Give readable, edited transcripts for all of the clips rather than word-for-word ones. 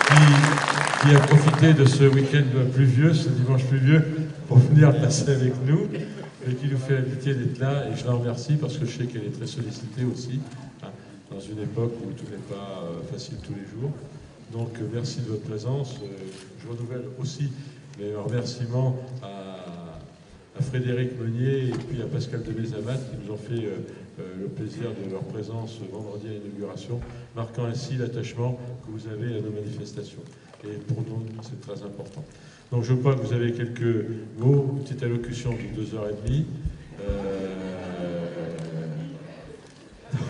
qui a profité de ce week-end pluvieux, ce dimanche pluvieux, pour venir passer avec nous, et qui nous fait l'amitié d'être là. Et je la remercie parce que je sais qu'elle est très sollicitée aussi, hein, dans une époque où tout n'est pas facile tous les jours. Donc merci de votre présence. Je renouvelle aussi mes remerciements à Frédéric Meunier et puis à Pascal de Mézamat qui nous ont fait le plaisir de leur présence vendredi à l'inauguration, marquant ainsi l'attachement que vous avez à nos manifestations. Et pour nous, c'est très important. Donc je crois que vous avez quelques mots, une petite allocution de 2h30.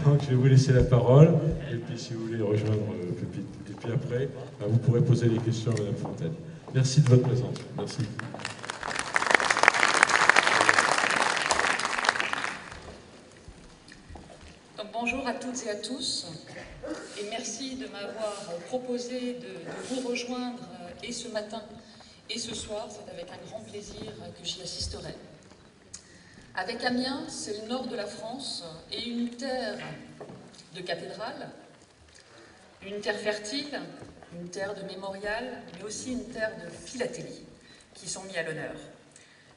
Donc je vais vous laisser la parole, et puis si vous voulez rejoindre le pupitre. Et puis après, vous pourrez poser des questions à Mme Fontaine. Merci de votre présence. Merci. Donc, bonjour à toutes et à tous, et merci de m'avoir proposé de vous rejoindre et ce matin et ce soir. C'est avec un grand plaisir que j'y assisterai. Avec Amiens, c'est le nord de la France et une terre de cathédrales, une terre fertile, une terre de mémorial, mais aussi une terre de philatélie qui sont mis à l'honneur.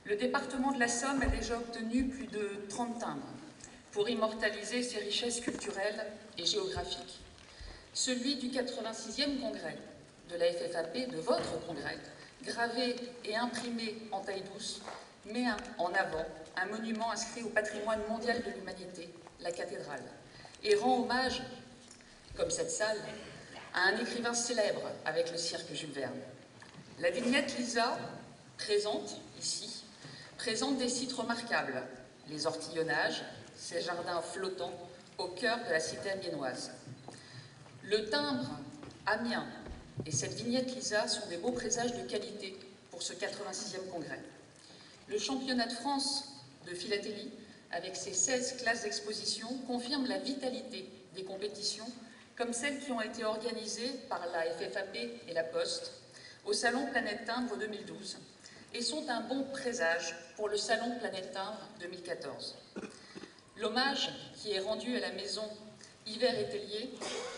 Le département de la Somme a déjà obtenu plus de 30 timbres pour immortaliser ses richesses culturelles et géographiques. Celui du 86e congrès de la FFAP, de votre congrès, gravé et imprimé en taille douce, met en avant un monument inscrit au patrimoine mondial de l'humanité, la cathédrale, et rend hommage, comme cette salle, à un écrivain célèbre avec le cirque Jules Verne. La vignette Lisa, présente ici, présente des sites remarquables, les ortillonnages, ces jardins flottants au cœur de la cité amiénoise. Le timbre Amiens et cette vignette Lisa sont des beaux présages de qualité pour ce 86e congrès. Le championnat de France de philatélie, avec ses 16 classes d'exposition, confirme la vitalité des compétitions, comme celles qui ont été organisées par la FFAP et la Poste au Salon Planète Timbre 2012, et sont un bon présage pour le Salon Planète Timbre 2014. L'hommage qui est rendu à la maison Hiver et Tellier,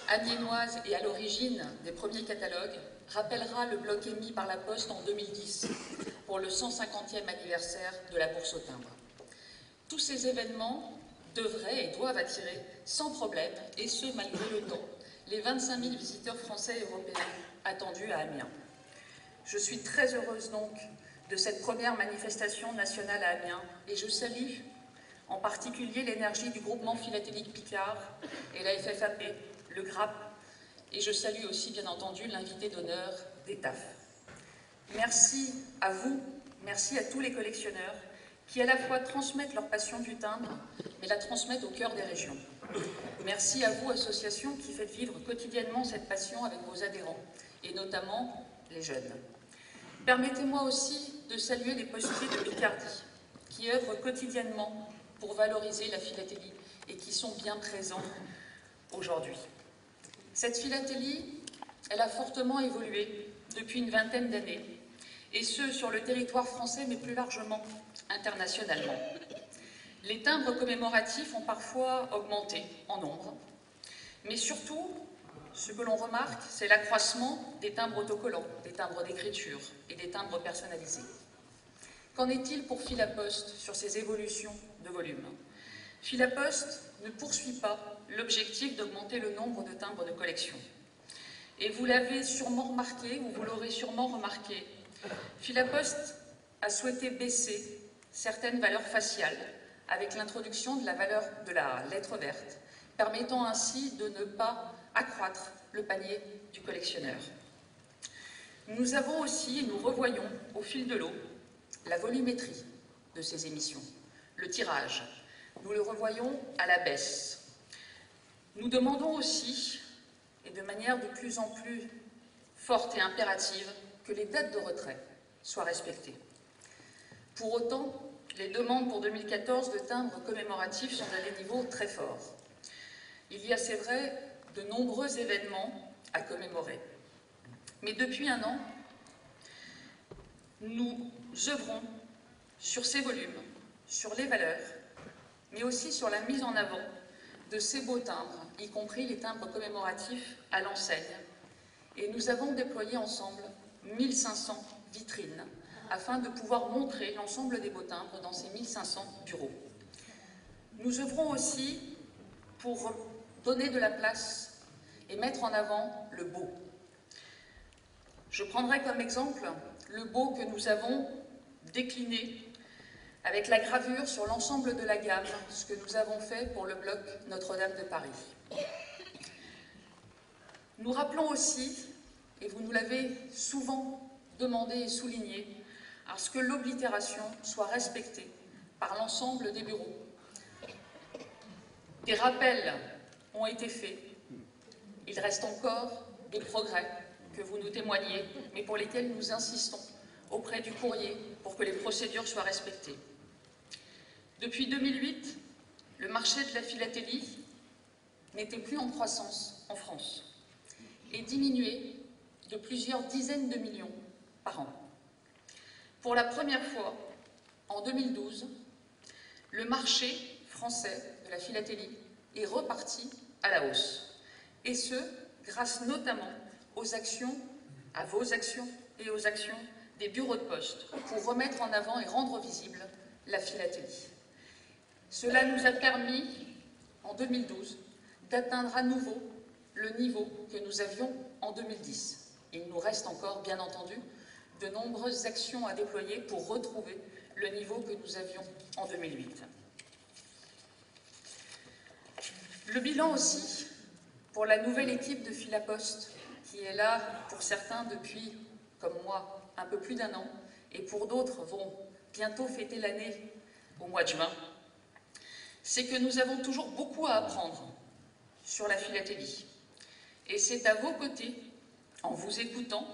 amiénoise et à l'origine des premiers catalogues, rappellera le bloc émis par la Poste en 2010 pour le 150e anniversaire de la bourse au timbre. Tous ces événements devraient et doivent attirer sans problème, et ce malgré le temps, les 25 000 visiteurs français et européens attendus à Amiens. Je suis très heureuse donc de cette première manifestation nationale à Amiens et je salue en particulier l'énergie du groupement philatélique Picard et la FFAP, le GRAP, et je salue aussi bien entendu l'invité d'honneur des TAF. Merci à vous, merci à tous les collectionneurs qui à la fois transmettent leur passion du timbre, mais la transmettent au cœur des régions. Merci à vous, associations, qui faites vivre quotidiennement cette passion avec vos adhérents, et notamment les jeunes. Permettez-moi aussi de saluer les postiers de Picardie, qui œuvrent quotidiennement pour valoriser la philatélie et qui sont bien présents aujourd'hui. Cette philatélie, elle a fortement évolué depuis une vingtaine d'années, et ce, sur le territoire français, mais plus largement internationalement. Les timbres commémoratifs ont parfois augmenté en nombre, mais surtout, ce que l'on remarque, c'est l'accroissement des timbres autocollants, des timbres d'écriture et des timbres personnalisés. Qu'en est-il pour Philapost sur ces évolutions de volume? Philapost ne poursuit pas l'objectif d'augmenter le nombre de timbres de collection. Et vous l'avez sûrement remarqué, ou vous l'aurez sûrement remarqué, Philapost a souhaité baisser certaines valeurs faciales avec l'introduction de la valeur de la lettre verte, permettant ainsi de ne pas accroître le panier du collectionneur. Nous avons aussi, et nous revoyons au fil de l'eau, la volumétrie de ces émissions, le tirage. Nous le revoyons à la baisse. Nous demandons aussi, et de manière de plus en plus forte et impérative, que les dates de retrait soient respectées. Pour autant, les demandes pour 2014 de timbres commémoratifs sont à des niveaux très forts. Il y a, c'est vrai, de nombreux événements à commémorer. Mais depuis un an, nous œuvrons sur ces volumes, sur les valeurs, mais aussi sur la mise en avant de ces beaux timbres, y compris les timbres commémoratifs à l'enseigne, Et nous avons déployé ensemble 1500 vitrines afin de pouvoir montrer l'ensemble des beaux timbres dans ces 1500 bureaux. Nous œuvrons aussi pour donner de la place et mettre en avant le beau. Je prendrai comme exemple le beau que nous avons décliné avec la gravure sur l'ensemble de la gamme, ce que nous avons fait pour le bloc Notre-Dame de Paris. Nous rappelons aussi, et vous nous l'avez souvent demandé et souligné, à ce que l'oblitération soit respectée par l'ensemble des bureaux. Des rappels ont été faits. Il reste encore des progrès que vous nous témoignez, mais pour lesquels nous insistons auprès du courrier pour que les procédures soient respectées. Depuis 2008, le marché de la philatélie n'était plus en croissance en France et diminuait de plusieurs dizaines de millions par an. Pour la première fois, en 2012, le marché français de la philatélie est reparti à la hausse. Et ce, grâce notamment aux actions, à vos actions et aux actions des bureaux de poste pour remettre en avant et rendre visible la philatélie. Cela nous a permis, en 2012, d'atteindre à nouveau le niveau que nous avions en 2010. Il nous reste encore, bien entendu, de nombreuses actions à déployer pour retrouver le niveau que nous avions en 2008. Le bilan aussi pour la nouvelle équipe de Philapost, qui est là pour certains depuis, comme moi, un peu plus d'1 an, et pour d'autres vont bientôt fêter l'année au mois de juin, c'est que nous avons toujours beaucoup à apprendre sur la philatélie. Et c'est à vos côtés, en vous écoutant,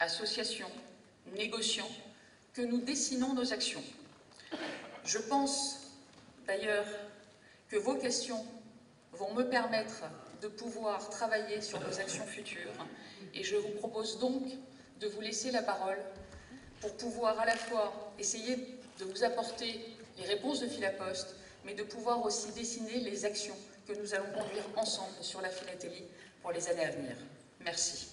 associations, négociants, que nous dessinons nos actions. Je pense d'ailleurs que vos questions vont me permettre de pouvoir travailler sur nos actions futures et je vous propose donc de vous laisser la parole pour pouvoir à la fois essayer de vous apporter les réponses de Philapost, mais de pouvoir aussi dessiner les actions que nous allons conduire ensemble sur la philatélie pour les années à venir. Merci.